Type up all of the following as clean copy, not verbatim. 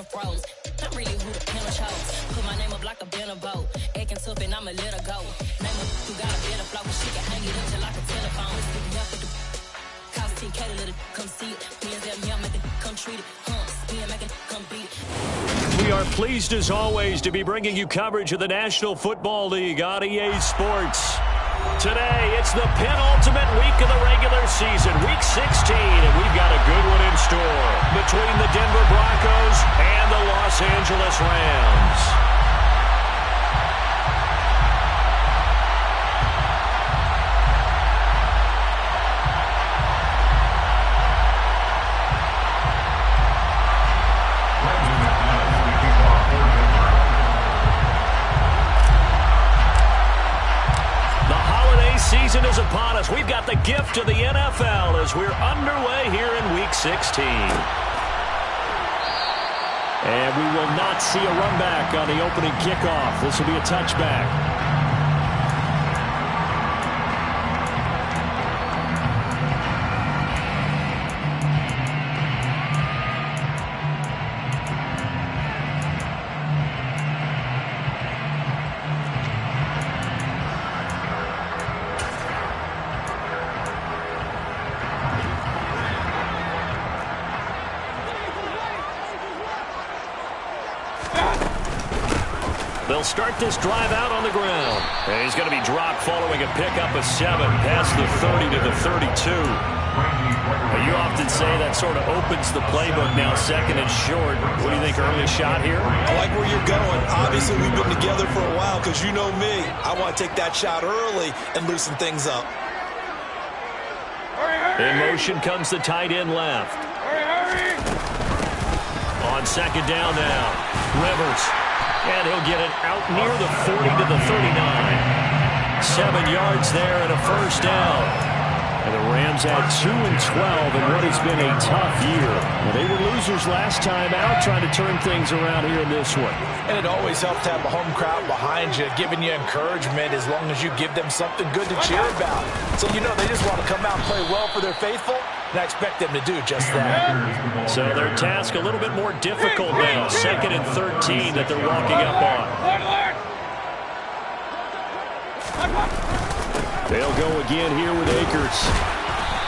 froze. I'm really who the pen chose. Put my name up like a banner boat. Acting tough and I'ma let her go. Name her who got a better flow, but she can hang it up just like a telephone. Speaking up with the cause TK to let it come see it. Me and them, yeah, make it come treat it. Me and make it come beat it. We are pleased as always to be bringing you coverage of the National Football League on EA Sports. Today, it's the penultimate week of the regular season, week 16, and we've got a good one in store between the Denver Broncos and the Los Angeles Rams. Season is upon us. We've got the gift of the NFL as we're underway here in Week 16. And we will not see a run back on the opening kickoff. This will be a touchback. They'll start this drive out on the ground. And he's going to be dropped following a pickup of 7 past the 30 to the 32. You often say that sort of opens the playbook now, second and short. What do you think, early shot here? I like where you're going. Obviously, we've been together for a while because you know me. I want to take that shot early and loosen things up. In motion comes the tight end left. On second down now, Rivers. And he'll get it out near the 40 to the 39. 7 yards there and a first down. And the Rams had 2 and 12 in what has been a tough year. Well, they were losers last time out, trying to turn things around here in this one. And it always helps to have a home crowd behind you, giving you encouragement as long as you give them something good to cheer about. So, you know, they just want to come out and play well for their faithful. And I expect them to do just that. So their task a little bit more difficult now. 2nd and 13 that they're walking up on. They'll go again here with Akers.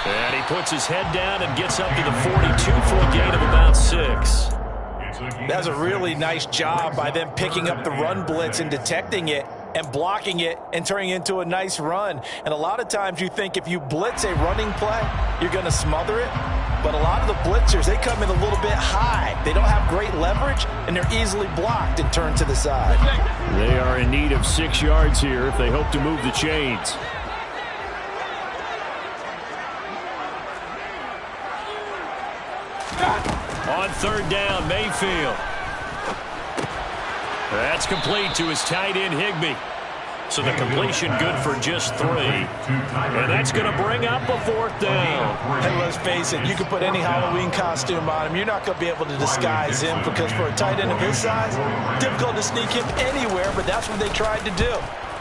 And he puts his head down and gets up to the 42 for a gain of about 6. That's a really nice job by them picking up the run blitz and detecting it and blocking it and turning it into a nice run. And a lot of times you think if you blitz a running play, you're going to smother it. But a lot of the blitzers, they come in a little bit high. They don't have great leverage, and they're easily blocked and turned to the side. They are in need of 6 yards here if they hope to move the chains. On third down, Mayfield. That's complete to his tight end, Higbee. So the completion good for just 3. And that's going to bring up a 4th down. And let's face it, you can put any Halloween costume on him. You're not going to be able to disguise him because for a tight end of his size, difficult to sneak him anywhere, but that's what they tried to do.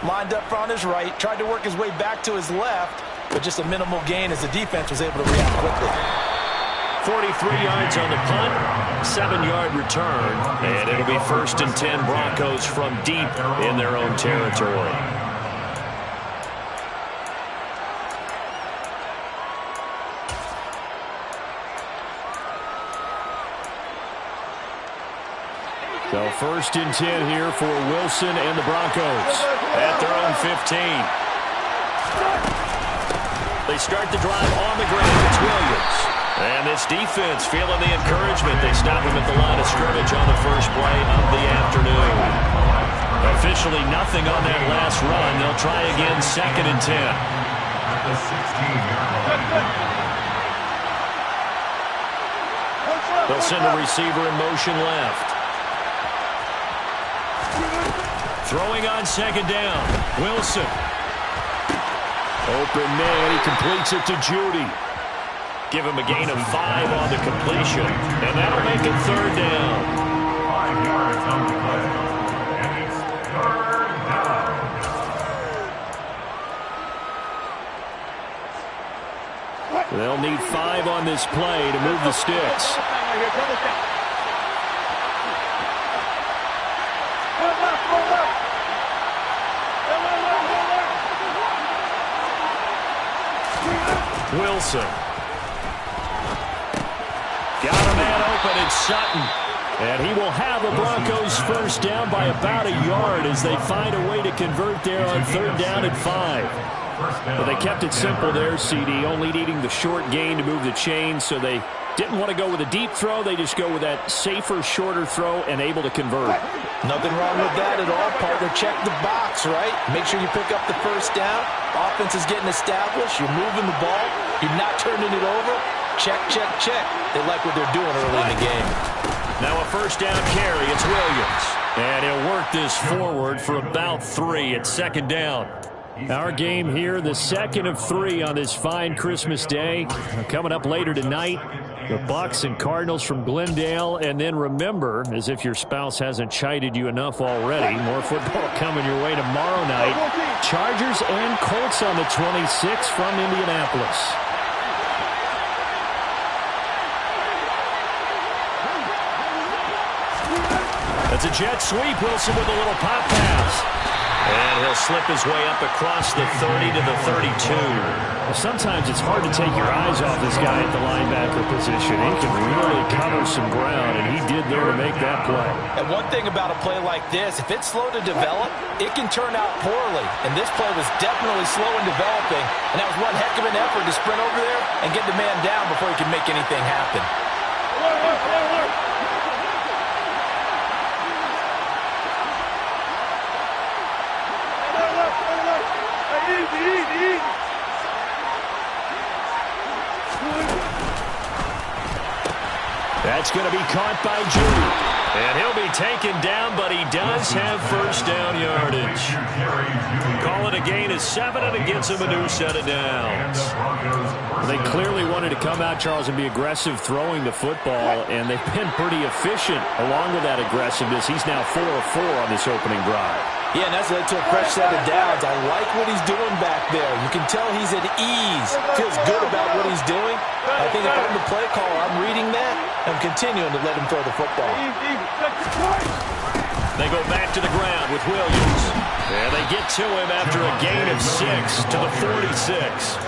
Lined up on his right, tried to work his way back to his left, but just a minimal gain as the defense was able to react quickly. 43 yards on the punt, 7-yard return, and it'll be 1st and 10 Broncos from deep in their own territory. So 1st and 10 here for Wilson and the Broncos at their own 15. They start the drive on the ground. It's Williams. And this defense feeling the encouragement. They stop him at the line of scrimmage on the first play of the afternoon. Officially nothing on that last run. They'll try again 2nd and 10. They'll send the receiver in motion left. Throwing on 2nd down. Wilson. Open man. He completes it to Judy. Give him a gain of 5 on the completion, and that'll make it 3rd down. 5 yards on the play, and it's 3rd down. They'll need 5 on this play to move the sticks. Wilson. Got a man open, it's Sutton. And he will have the Broncos first down by about a yard as they find a way to convert there on 3rd down and 5. But they kept it simple there, CD, only needing the short gain to move the chains, so they didn't want to go with a deep throw. They just go with that safer, shorter throw and able to convert. Nothing wrong with that at all, partner. Check the box, right? Make sure you pick up the first down. Offense is getting established. You're moving the ball. You're not turning it over. Check, check, check. They like what they're doing early in the game. Now a first down carry. It's Williams. And he'll work this forward for about 3 at 2nd down. Our game here, the 2nd of 3 on this fine Christmas day. Coming up later tonight, the Bucs and Cardinals from Glendale. And then remember, as if your spouse hasn't chided you enough already, more football coming your way tomorrow night. Chargers and Colts on the 26th from Indianapolis. That's a jet sweep. Wilson with a little pop pass. And he'll slip his way up across the 30 to the 32. Well, sometimes it's hard to take your eyes off this guy at the linebacker position. He can really cover some ground, and he did there to make that play. And one thing about a play like this, if it's slow to develop, it can turn out poorly. And this play was definitely slow in developing, and that was one heck of an effort to sprint over there and get the man down before he can make anything happen. That's going to be caught by Judy. And he'll be taken down, but he does have first down yardage. Call it a gain of 7, and it gets him a new set of downs. They clearly wanted to come out, Charles, and be aggressive throwing the football, and they've been pretty efficient along with that aggressiveness. He's now 4 of 4 on this opening drive. Yeah, and that's led to a fresh set of downs. I like what he's doing back there. You can tell he's at ease. Feels good about what he's doing. I think if I'm the play caller, I'm reading that. I'm continuing to let him throw the football. They go back to the ground with Williams. And they get to him after a gain of 6 to the 46.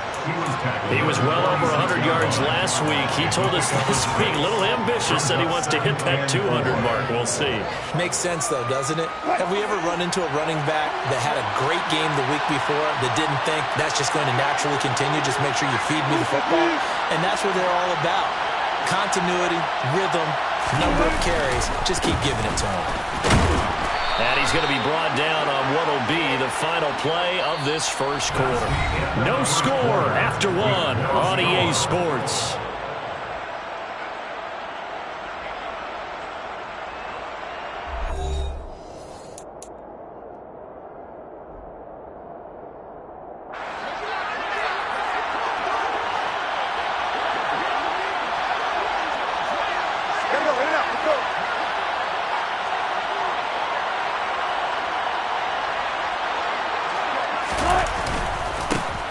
He was well over 100 yards last week. He told us this week, a little ambitious, that he wants to hit that 200 mark. We'll see. Makes sense, though, doesn't it? Have we ever run into a running back that had a great game the week before that didn't think that's just going to naturally continue? Just make sure you feed me the football. And that's what they're all about. Continuity, rhythm, number of carries. Just keep giving it to him. And he's going to be brought down on what will be the final play of this first quarter. No score after 1 on EA Sports.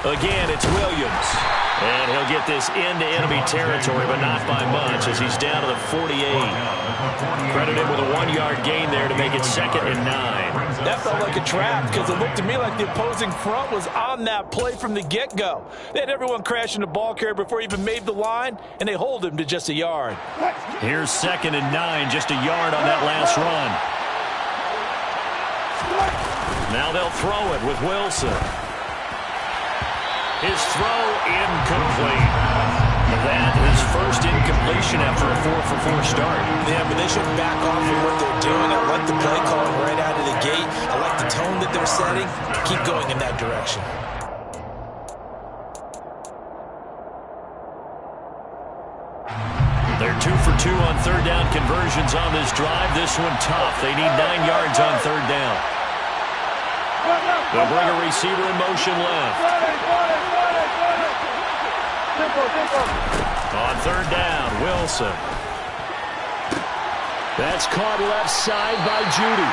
Again, it's Williams. And he'll get this into enemy territory, but not by much, as he's down to the 48. Credit him with a 1-yard gain there to make it 2nd and 9. That felt like a trap, because it looked to me like the opposing front was on that play from the get-go. They had everyone crashing the ball carrier before he even made the line, and they hold him to just a yard. Here's 2nd and 9, just a yard on that last run. Now they'll throw it with Wilson. His throw incomplete. That is first incompletion after a 4-for-4 start. Yeah, but they shouldn't back off from what they're doing. I like the play calling right out of the gate. I like the tone that they're setting. Keep going in that direction. They're 2 for 2 on 3rd down conversions on this drive. This one tough. They need 9 yards on 3rd down. They'll bring a receiver in motion left. On 3rd down, Wilson. That's caught left side by Judy.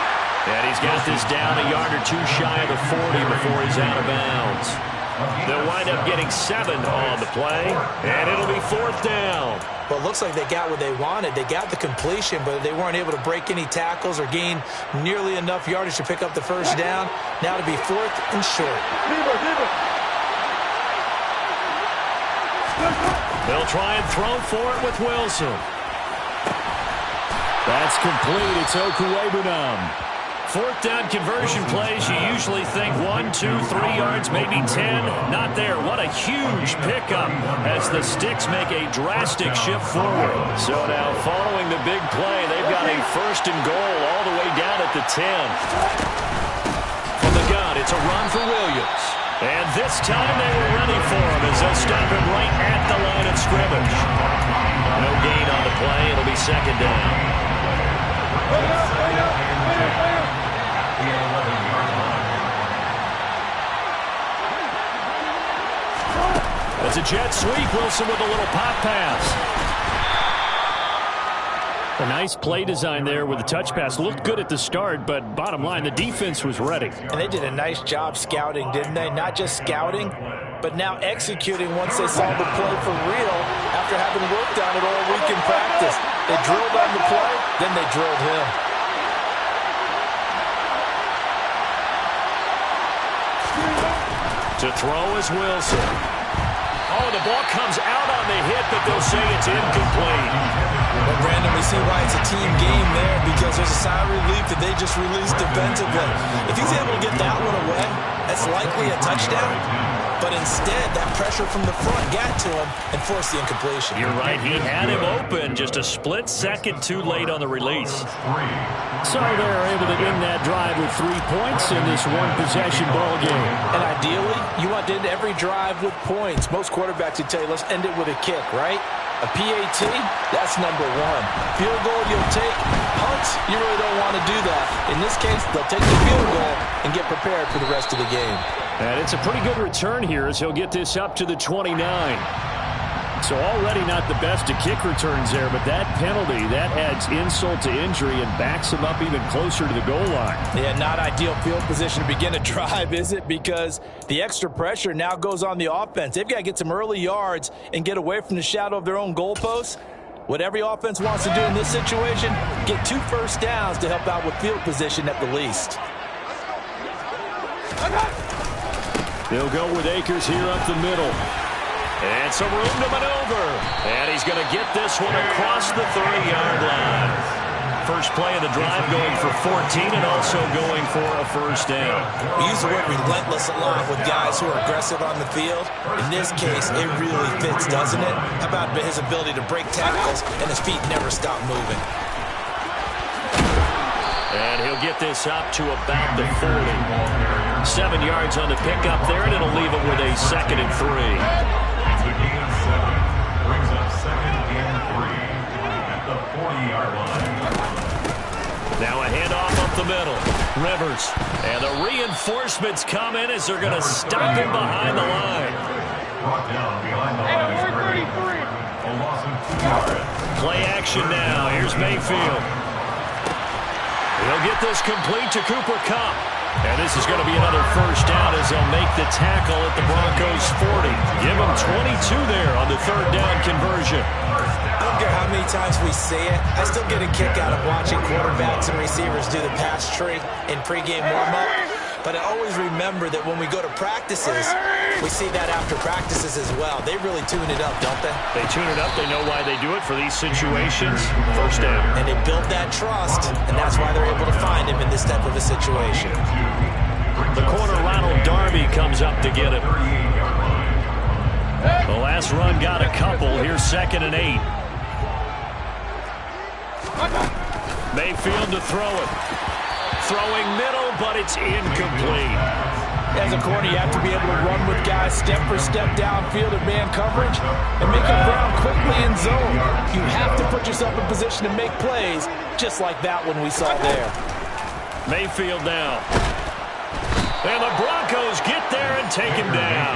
And he's got this down a yard or 2 shy of the 40 before he's out of bounds. They'll wind up getting 7 on the play, and it'll be 4th down. Well, it looks like they got what they wanted. They got the completion, but they weren't able to break any tackles or gain nearly enough yardage to pick up the first down. Now to be 4th and short. They'll try and throw for it with Wilson. That's complete. It's Okuwebunam. Fourth down conversion plays, you usually think 1, 2, 3 yards, maybe 10. Not there. What a huge pickup as the Sticks make a drastic shift forward. So now following the big play, they've got a first and goal all the way down at the 10. From the gun, it's a run for Williams. And this time they were ready for him as they'll stop him right at the line of scrimmage. No gain on the play. It'll be second down. It's a jet sweep. Wilson with a little pop pass. A nice play design there with the touch pass. Looked good at the start, but bottom line, the defense was ready. And they did a nice job scouting, didn't they? Not just scouting, but now executing once they saw the play for real after having worked on it all week in practice. They drilled on the play, then they drilled him. To throw is Wilson. Oh, the ball comes out on the hit, but they'll say it's incomplete. Well, Brandon, we see why it's a team game there because there's a sigh of relief that they just released defensively. If he's able to get that one away, that's likely a touchdown. But instead, that pressure from the front got to him and forced the incompletion. You're right. He had him open, just a split second too late on the release. So they're able to end that drive with 3 points in this one-possession ball game. And ideally, you want to end every drive with points. Most quarterbacks would tell you, let's end it with a kick, right? A PAT, that's number one. Field goal you'll take. Punts, you really don't want to do that. In this case, they'll take the field goal and get prepared for the rest of the game. And it's a pretty good return here as he'll get this up to the 29. So already not the best of kick returns there, but that penalty, that adds insult to injury and backs him up even closer to the goal line. Yeah, not ideal field position to begin a drive, is it? Because the extra pressure now goes on the offense. They've got to get some early yards and get away from the shadow of their own goalposts. What every offense wants to do in this situation, get 2 first downs to help out with field position at the least. They'll go with Akers here up the middle. And some room to maneuver. And he's going to get this one across the 30-yard line. First play of the drive going for 14 and also going for a first down. We use the word relentless a lot with guys who are aggressive on the field. In this case, it really fits, doesn't it? How about his ability to break tackles and his feet never stop moving? And he'll get this up to about the 40. 7 yards on the pickup there, and it'll leave him with a 2nd and 3. It's a gain of 7. Brings up 2nd and 3 at the 40-yard line. Now a handoff up the middle. Rivers. And the reinforcements come in as they're going to stop him behind the line. Brought down behind the line of scrimmage. A loss of 2 yards. Play action now. Here's Mayfield. He'll get this complete to Cooper Kupp. And this is going to be another first down as they'll make the tackle at the Broncos' 40. Give them 22 there on the 3rd down conversion. I don't care how many times we see it. I still get a kick out of watching quarterbacks and receivers do the pass tree in pregame warm-up. But I always remember that when we go to practices, we see that after practices as well. They really tune it up, don't they? They tune it up. They know why they do it for these situations. First down. And they build that trust, and that's why they're able to find him in this type of a situation. The corner, Ronald Darby, comes up to get it. The last run got a couple. Here's 2nd and 8. Mayfield to throw it. Throwing middle, but it's incomplete. As a corner, you have to be able to run with guys step for step downfield in man coverage and make up ground quickly in zone. You have to put yourself in position to make plays, just like that one we saw there. Mayfield now. And the Broncos get there and take him down.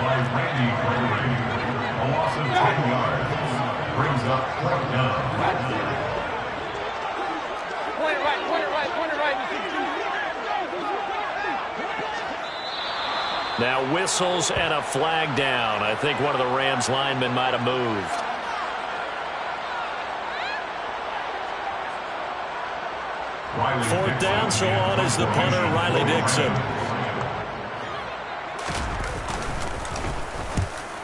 By Randy Gregory. A loss of 10 yards. Brings up 4th down. Now whistles and a flag down. I think one of the Rams linemen might have moved. Fourth down, so on is the punter, Riley Dixon.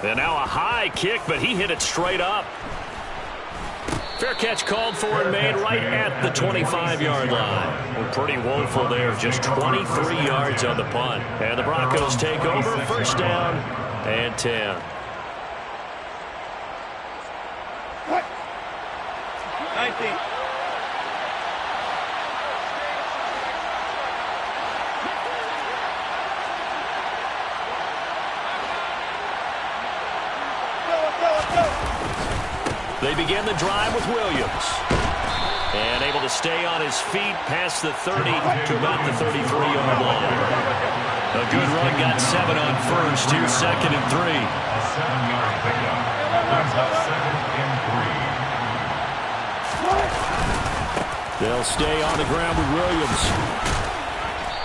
And now a high kick, but he hit it straight up. Fair catch called for and made right at the 25-yard line. Well, pretty woeful there, just 23 yards on the punt. And the Broncos take over, first down and 10. What? 19. They begin the drive with Williams. And able to stay on his feet past the 30 to about the 33-yard line. A good run, got 7 on first. Here's second and 3. A 7-yard pickup. Brings up second and 3. They'll stay on the ground with Williams.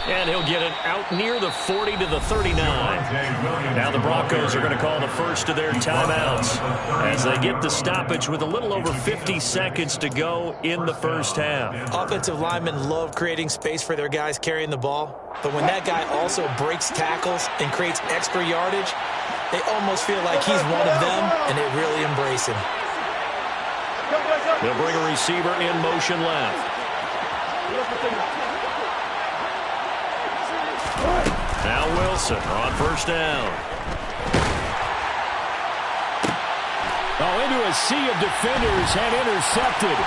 And he'll get it out near the 40 to the 39. Now the Broncos are going to call the first of their timeouts as they get the stoppage with a little over 50 seconds to go in the first half. Offensive linemen love creating space for their guys carrying the ball, but when that guy also breaks tackles and creates extra yardage, they almost feel like he's one of them, and they really embrace him. They'll bring a receiver in motion left. Now Wilson on first down. Oh, into a sea of defenders and intercepted.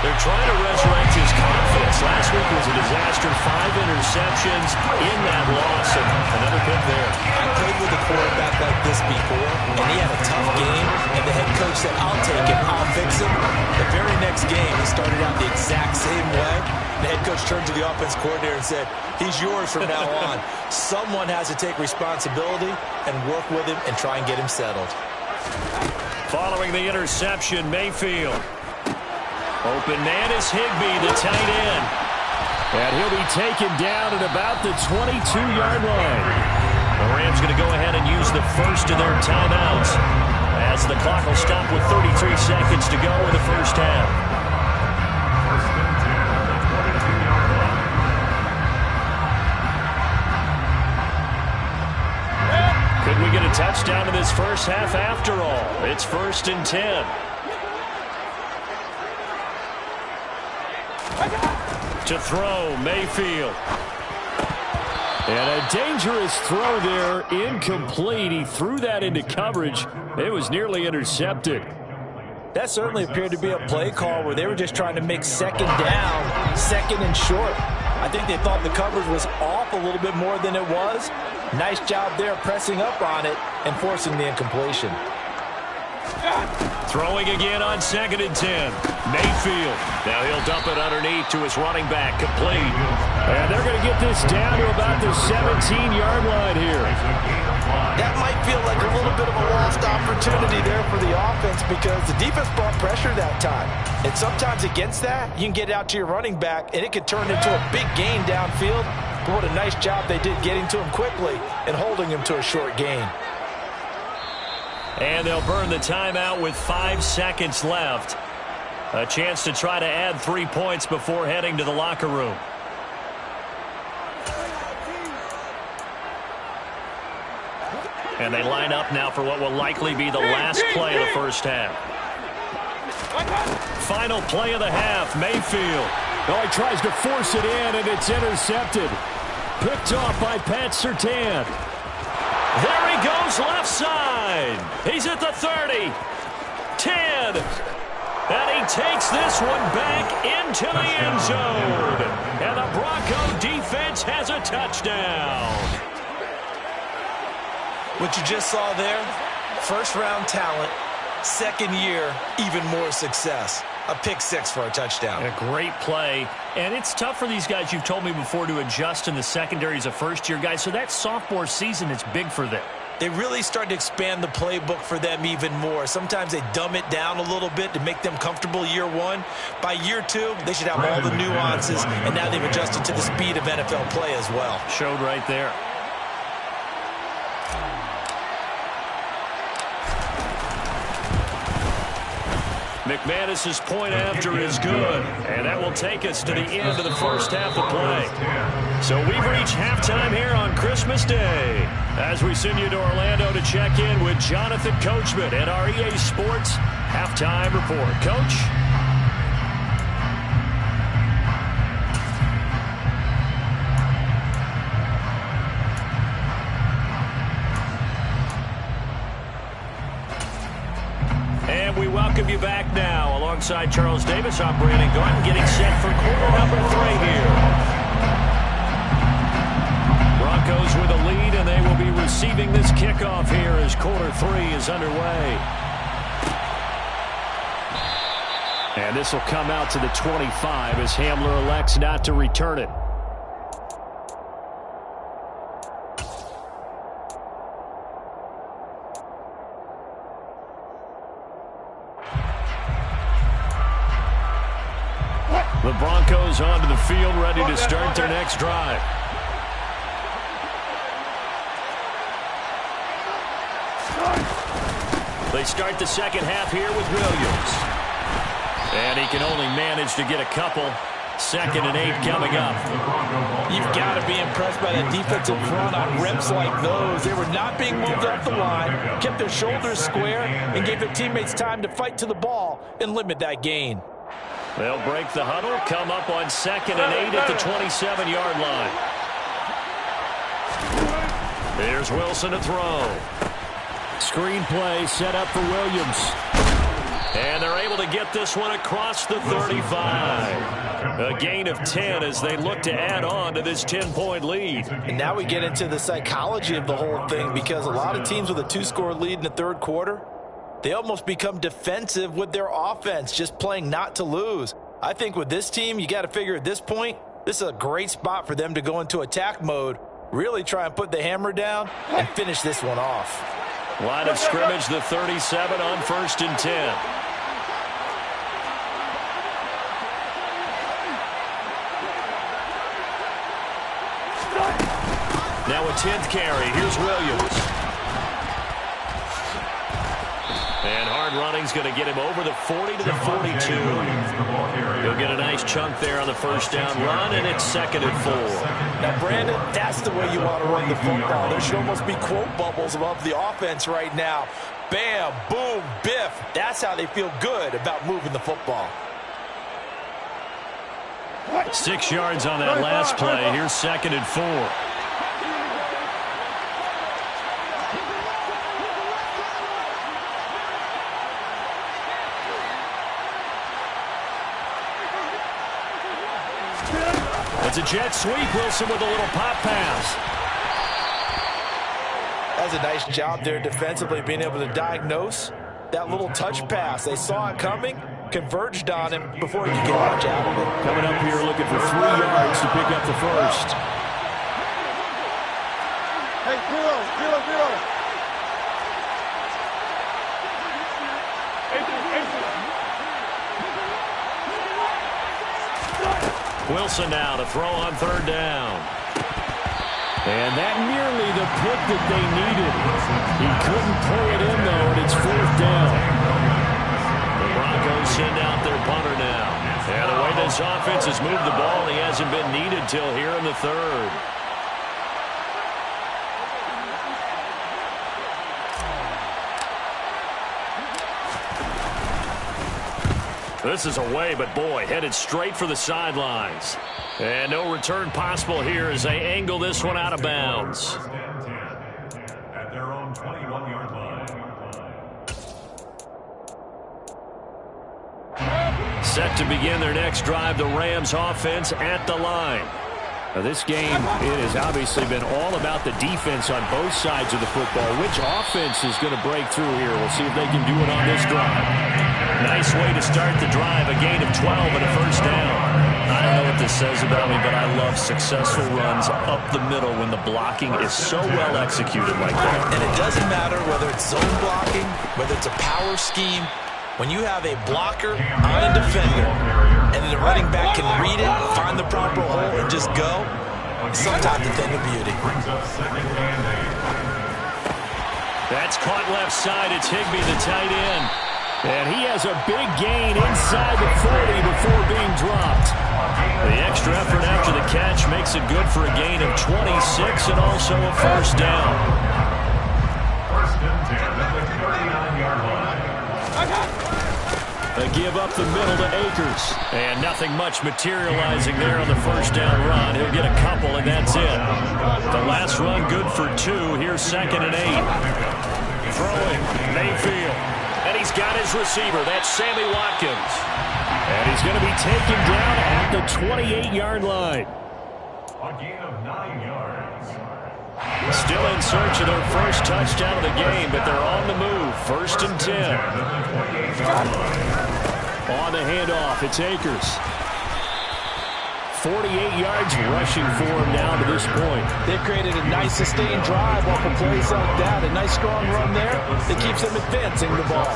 They're trying to resurrect his confidence. Last week was a disaster. 5 interceptions in that loss, and another pick there. I played with a quarterback like this before, and he had a tough game, and the head coach said, I'll take him, I'll fix him. The very next game, he started out the exact same way. The head coach turned to the offense coordinator and said, he's yours from now on. Someone has to take responsibility and work with him and try and get him settled. Following the interception, Mayfield. Open man is Higbee, the tight end. And he'll be taken down at about the 22-yard line. The Rams going to go ahead and use the first of their timeouts as the clock will stop with 33 seconds to go in the first half. First and 10 on the 22-yard line. Could we get a touchdown in this first half after all? It's first and 10. To throw, Mayfield. And a dangerous throw there, incomplete. He threw that into coverage. It was nearly intercepted. That certainly appeared to be a play call where they were just trying to make second down, second and short. I think they thought the coverage was off a little bit more than it was. Nice job there pressing up on it and forcing the incompletion. Throwing again on second and 10. Mayfield. Now he'll dump it underneath to his running back. Complete. And they're going to get this down to about the 17-yard line here. That might feel like a little bit of a lost opportunity there for the offense because the defense brought pressure that time. And sometimes against that, you can get out to your running back, and it could turn into a big gain downfield. But what a nice job they did getting to him quickly and holding him to a short gain. And they'll burn the timeout with 5 seconds left. A chance to try to add 3 points before heading to the locker room. And they line up now for what will likely be the last play of the first half. Final play of the half, Mayfield. Oh, he tries to force it in, and it's intercepted. Picked off by Pat Surtain. There he goes, left side. He's at the 30, 10, and he takes this one back into the end zone. And the Bronco defense has a touchdown. What you just saw there, first-round talent, second year, even more success. A pick six for a touchdown. A great play. And it's tough for these guys, you've told me before, to adjust in the secondary as a first-year guy. So that sophomore season is big for them. They really start to expand the playbook for them even more. Sometimes they dumb it down a little bit to make them comfortable year one. By year two, they should have all the nuances, and now they've adjusted to the speed of NFL play as well. Showed right there. McManus's point after is good, and that will take us to the end of the first half of play. So we've reached halftime here on Christmas Day as we send you to Orlando to check in with Jonathan Coachman at our EA Sports Halftime Report. Coach? And we welcome you back now. Alongside Charles Davis, I'm Brandon Garden, getting set for quarter number 3 here. Broncos with a lead, and they will be receiving this kickoff here as quarter 3 is underway. And this will come out to the 25 as Hamler elects not to return it. The Broncos onto the field, ready to start their next drive. They start the second half here with Williams. And he can only manage to get a couple. 2nd and 8 coming up. You've got to be impressed by the defensive front on reps like those. They were not being moved up the line, kept their shoulders square, and gave their teammates time to fight to the ball and limit that gain. They'll break the huddle, come up on 2nd and 8 at the 27-yard line. Here's Wilson to throw. Screen play set up for Williams. And they're able to get this one across the 35. A gain of 10 as they look to add on to this 10-point lead. And now we get into the psychology of the whole thing, because a lot of teams with a 2-score lead in the third quarter, they almost become defensive with their offense, just playing not to lose. I think with this team, you got to figure at this point, this is a great spot for them to go into attack mode, really try and put the hammer down and finish this one off. Line of scrimmage, the 37 on 1st and 10. Now a 10th carry. Here's Williams. And hard running's going to get him over the 40 to the 42. He'll get a nice chunk there on the first down run, and it's 2nd and 4. Now, Brandon, that's the way you want to run the football. There should almost be quote bubbles above the offense right now. Bam, boom, biff. That's how they feel good about moving the football. 6 yards on that last play. Here's 2nd and 4. It's a jet sweep. Wilson with a little pop pass. That's a nice job there defensively, being able to diagnose that little touch pass. They saw it coming, converged on him before he could get much out of it. Coming up here looking for 3 yards to pick up the first. Hey, zero. Wilson now to throw on 3rd down. And that nearly the pick that they needed. He couldn't pull it in, though, and it's 4th down. The Broncos send out their punter now. And the way this offense has moved the ball, he hasn't been needed till here in the 3rd. This is away, but boy, headed straight for the sidelines. And no return possible here as they angle this one out of bounds. At their own 21-yard line. Set to begin their next drive, the Rams offense at the line. Now this game, it has obviously been all about the defense on both sides of the football. Which offense is going to break through here? We'll see if they can do it on this drive. Nice way to start the drive, a gain of 12 and a 1st down. I don't know what this says about me, but I love successful runs up the middle when the blocking is so well executed like that. And it doesn't matter whether it's zone blocking, whether it's a power scheme. When you have a blocker on a defender, and the running back can read it, find the proper hole, and just go, sometimes a thing of beauty. That's caught left side. It's Higbee, the tight end. And he has a big gain inside the 40 before being dropped. The extra effort after the catch makes it good for a gain of 26 and also a first down. First and 10 at the 39-yard line. They give up the middle to Akers. And nothing much materializing there on the first down run. He'll get a couple, and that's it. The last run good for 2. Here's 2nd and 8. Throwing, Mayfield. And he's got his receiver. That's Sammy Watkins. And he's going to be taken down at the 28-yard line. A gain of 9 yards. Still in search of their first touchdown of the game, but they're on the move. 1st and 10. On the handoff, it's Akers. 48 yards rushing for him now to this point. They've created a nice sustained drive off of plays like that. A nice strong run there that keeps them advancing the ball.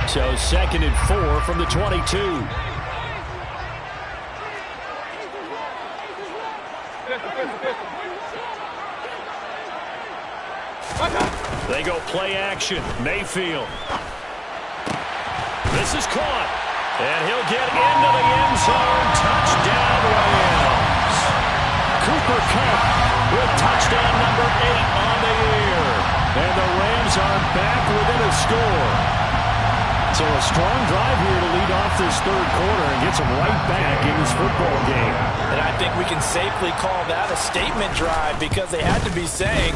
So 2nd and 4 from the 22. They go play action. Mayfield. This is caught. And he'll get into the end zone. Touchdown, Rams. Cooper Kupp with touchdown number 8 on the year. And the Rams are back within a score. So a strong drive here to lead off this third quarter and gets them right back in this football game. And I think we can safely call that a statement drive because they had to be saying,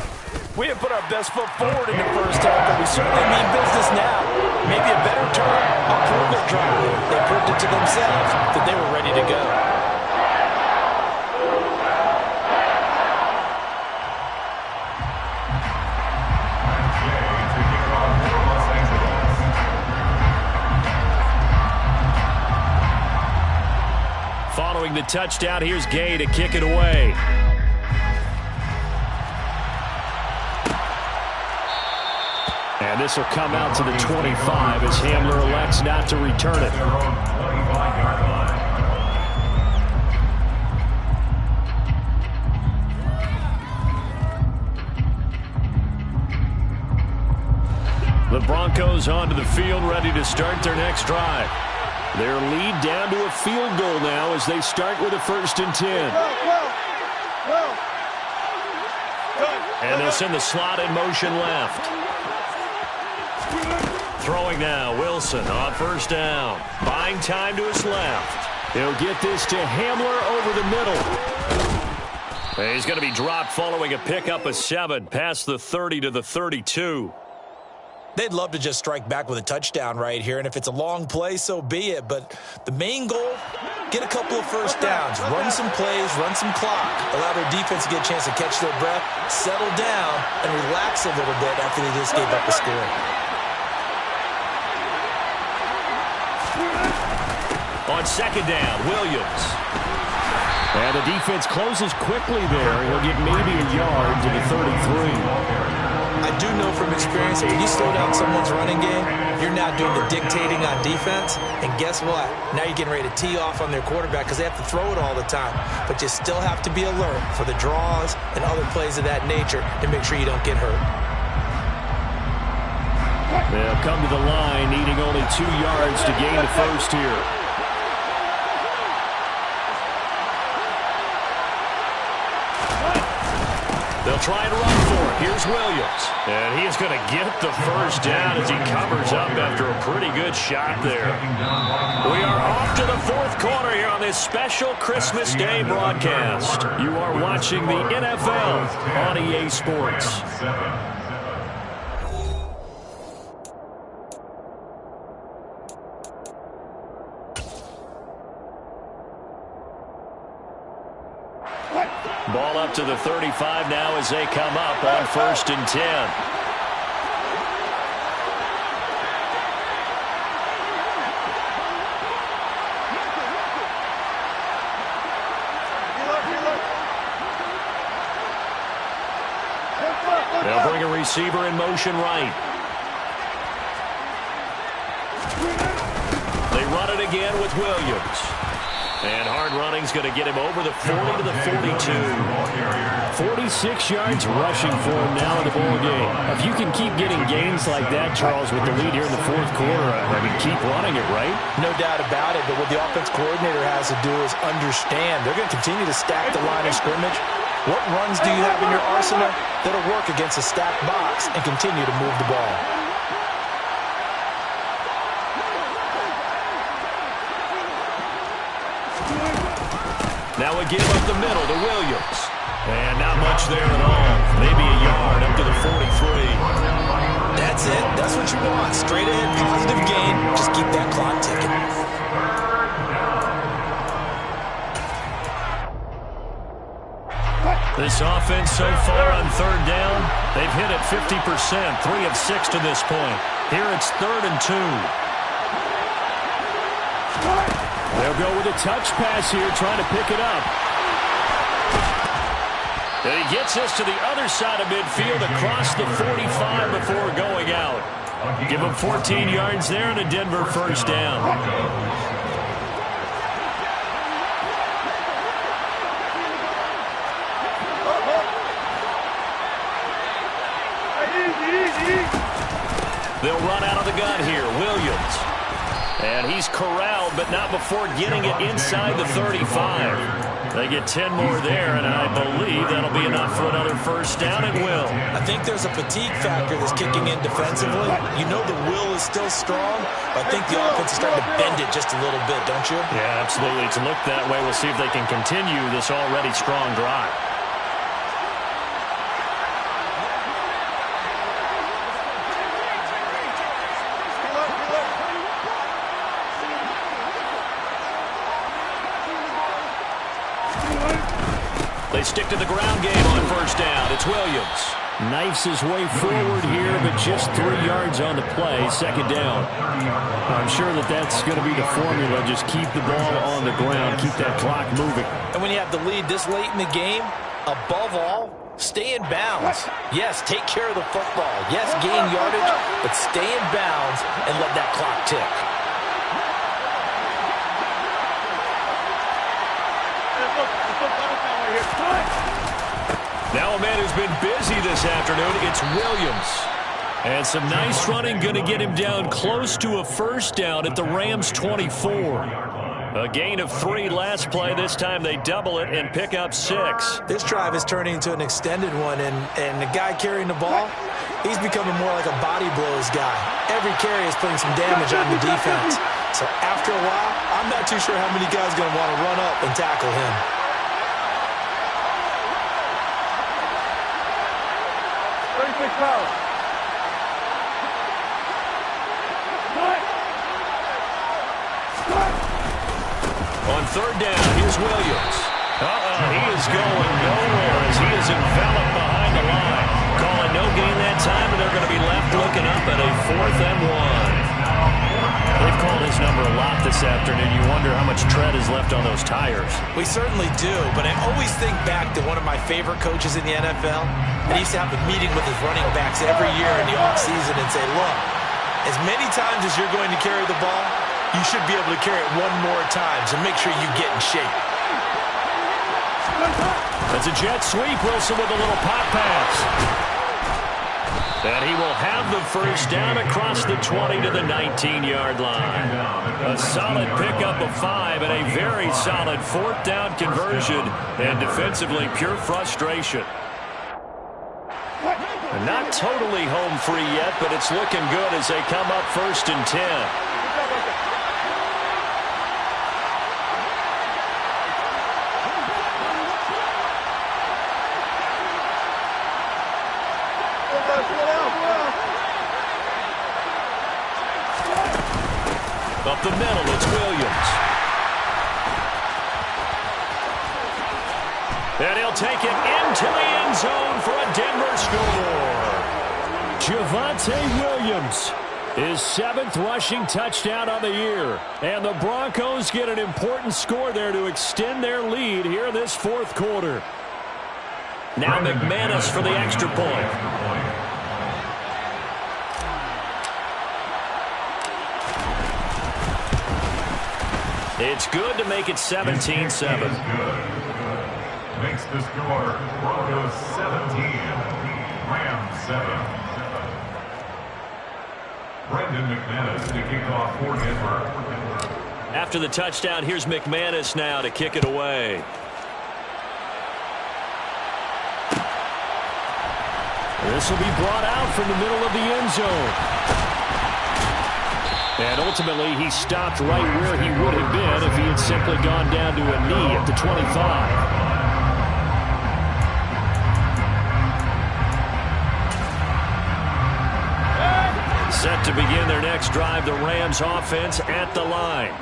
we have put our best foot forward in the first half, but we certainly mean business now. Maybe a better term, a prove-it drive. They proved it to themselves that they were ready to go. Following the touchdown, here's Gay to kick it away. And this will come out to the 25 as Hamler elects not to return it. The Broncos onto the field, ready to start their next drive. Their lead down to a field goal now as they start with a 1st and 10. And they'll send the slot in motion left. Throwing now, Wilson on 1st down. Buying time to his left. He'll get this to Hamler over the middle. And he's going to be dropped following a pickup of 7 past the 30 to the 32. They'd love to just strike back with a touchdown right here, and if it's a long play, so be it. But the main goal, get a couple of first downs, run some plays, run some clock, allow their defense to get a chance to catch their breath, settle down, and relax a little bit after they just gave up a score. On 2nd down, Williams. And the defense closes quickly there. He'll get maybe a yard to the 33. I do know from experience that when you slow down someone's running game, you're now doing the dictating on defense. And guess what? Now you're getting ready to tee off on their quarterback because they have to throw it all the time. But you still have to be alert for the draws and other plays of that nature to make sure you don't get hurt. They'll come to the line, needing only 2 yards to gain the first here. They'll try and run for it. Here's Williams. And he is going to get the first down as he covers up after a pretty good shot there. We are off to the 4th quarter here on this special Christmas Day broadcast. You are watching the NFL on EA Sports. Ball up to the 35 now as they come up on 1st and 10. They'll bring a receiver in motion right. They run it again with Williams. And hard running's going to get him over the 40 to the 42. 46 yards rushing for him now in the ball game. If you can keep getting gains like that, Charles, with the lead here in the fourth quarter, I mean, keep running it, right? No doubt about it, but what the offense coordinator has to do is understand they're going to continue to stack the line of scrimmage. What runs do you have in your arsenal that'll work against a stacked box and continue to move the ball? Now a give up the middle to Williams. And not much there at all. Maybe a yard up to the 43. That's it. That's what you want. Straight ahead, positive gain. Just keep that clock ticking. This offense so far on third down, they've hit it 50%, 3 of 6 to this point. Here it's 3rd and 2. They'll go with a touch pass here, trying to pick it up. And he gets us to the other side of midfield across the 45 before going out. Give him 14 yards there and a Denver first down. They'll run out of the gun here. Williams. And he's corralled, but not before getting it inside the 35. They get 10 more there, and I believe that'll be enough for another first down. It will. I think there's a fatigue factor that's kicking in defensively. You know the will is still strong, but I think the offense is starting to bend it just a little bit, don't you? Yeah, absolutely. It's looked that way. We'll see if they can continue this already strong drive. They stick to the ground game on first down. It's Williams. Knifes his way forward here, but just 3 yards on the play. Second down. I'm sure that's going to be the formula. Just keep the ball on the ground. Keep that clock moving. And when you have the lead this late in the game, above all, stay in bounds. Yes, take care of the football. Yes, gain yardage, but stay in bounds and let that clock tick. Now a man who's been busy this afternoon, it's Williams. And some nice running going to get him down close to a first down at the Rams 24. A gain of 3 last play. This time they double it and pick up 6. This drive is turning into an extended one, and the guy carrying the ball, he's becoming more like a body blows guy. Every carry is putting some damage on the defense. So after a while, I'm not too sure how many guys are going to want to run up and tackle him. On third down, here's Williams. He is going nowhere as he is enveloped behind the line. Calling no gain that time, and they're going to be left looking up at a 4th and 1. They've called his number a lot this afternoon. You wonder how much tread is left on those tires. We certainly do, but I always think back to one of my favorite coaches in the NFL. And he used to have a meeting with his running backs every year in the offseason and say, look, as many times as you're going to carry the ball, you should be able to carry it 1 more time, so make sure you get in shape. That's a jet sweep. Wilson with a little pop pass. And he will have the first down across the 20 to the 19-yard line. A solid pickup of 5 and a very solid 4th down conversion. And defensively, pure frustration. Not totally home free yet, but it's looking good as they come up 1st and 10. Up the middle, it's Williams. And he'll take it into the end zone for a Denver score. Javonte Williams, his 7th rushing touchdown on the year. And the Broncos get an important score there to extend their lead here in this 4th quarter. Now McManus for the extra point. It's good to make it 17-7. Makes the score Broncos 17, Rams 7. Brendan McManus to kick off for Denver. After the touchdown, here's McManus now to kick it away. This will be brought out from the middle of the end zone. And ultimately, he stopped right where he would have been if he had simply gone down to a knee at the 25. Set to begin their next drive, the Rams offense at the line.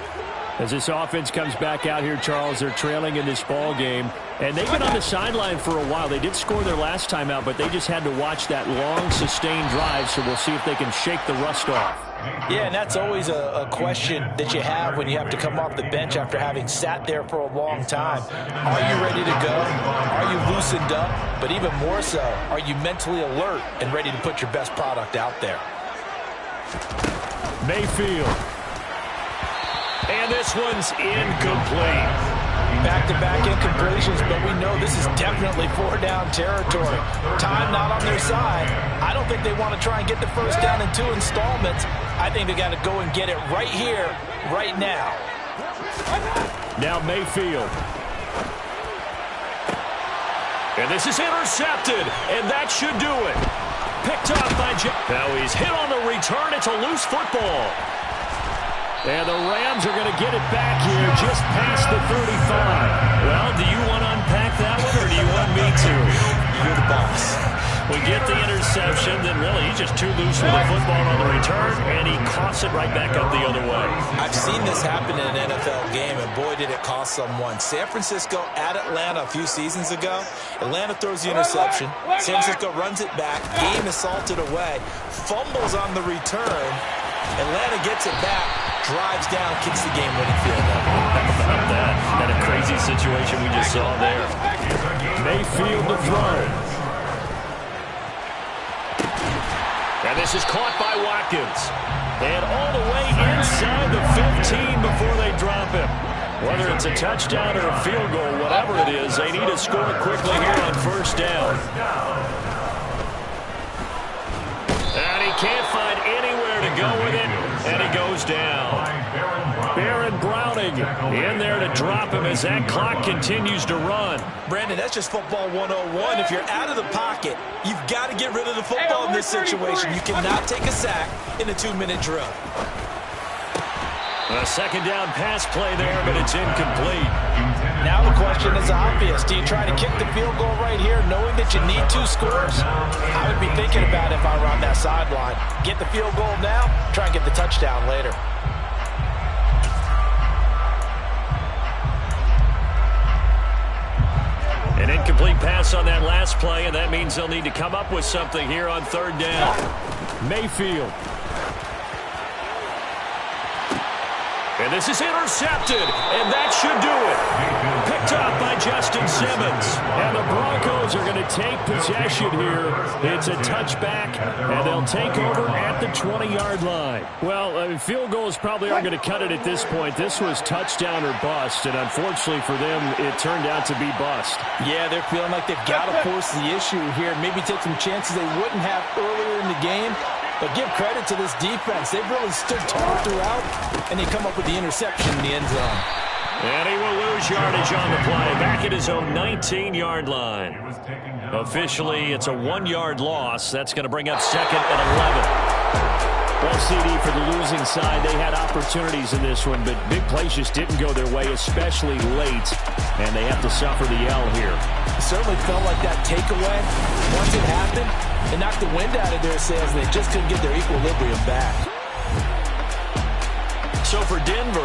As this offense comes back out here, Charles, they're trailing in this ball game. And they've been on the sideline for a while. They did score their last time out, but they just had to watch that long, sustained drive, so we'll see if they can shake the rust off. Yeah, and that's always a question that you have when you have to come off the bench after having sat there for a long time. Are you ready to go? Are you loosened up? But even more so, are you mentally alert and ready to put your best product out there? Mayfield. And this one's incomplete. Back-to-back incompletions, but we know this is definitely four-down territory. Time not on their side. I don't think they want to try and get the first down in 2 installments. I think they got to go and get it right here, right now. Now Mayfield. And this is intercepted, and that should do it. Picked off by Now he's hit on the return. It's a loose football. And the Rams are going to get it back here just past the 35. Well, do you want to unpack that one, or do you want me to? You're the boss. We get the interception, then really he's just too loose with the football on the return, and he coughs it right back up the other way. I've seen this happen in an NFL game, and boy, did it cost someone. San Francisco at Atlanta a few seasons ago. Atlanta throws the interception. San Francisco runs it back. Game is salted away. Fumbles on the return. Atlanta gets it back, drives down, kicks the game-winning field goal. How about that? That a crazy situation we just saw there. Mayfield to throw. And this is caught by Watkins. And all the way inside the 15 before they drop him. Whether it's a touchdown or a field goal, whatever it is, they need to score quickly here on first down. And he can't find anywhere to go with it, and he goes down. Baron Browning in there to drop him as that clock continues to run. Brandon, that's just football 101. If you're out of the pocket, you've got to get rid of the football in this situation. You cannot take a sack in a 2-minute drill. A second down pass play there, but it's incomplete. Now the question is obvious. Do you try to kick the field goal right here knowing that you need 2 scores? I would be thinking about it if I were on that sideline. Get the field goal now, try and get the touchdown later. An incomplete pass on that last play, and that means they'll need to come up with something here on third down. Mayfield. And this is intercepted, and that should do it. Picked off by Justin Simmons. And the Broncos are going to take possession here. It's a touchback, and they'll take over at the 20-yard line. Well, field goals probably aren't going to cut it at this point. This was touchdown or bust, and unfortunately for them, it turned out to be bust. Yeah, they're feeling like they've got to force the issue here. Maybe take some chances they wouldn't have earlier in the game. But give credit to this defense. They've really stood tall throughout, and they come up with the interception in the end zone. And he will lose yardage on the play, back at his own 19-yard line. Officially, it's a 1-yard loss. That's going to bring up second and 11. Well, CD, for the losing side, they had opportunities in this one, but big plays just didn't go their way, especially late, and they have to suffer the L here. It certainly felt like that takeaway, once it happened, it knocked the wind out of their sails, and they just couldn't get their equilibrium back. So for Denver,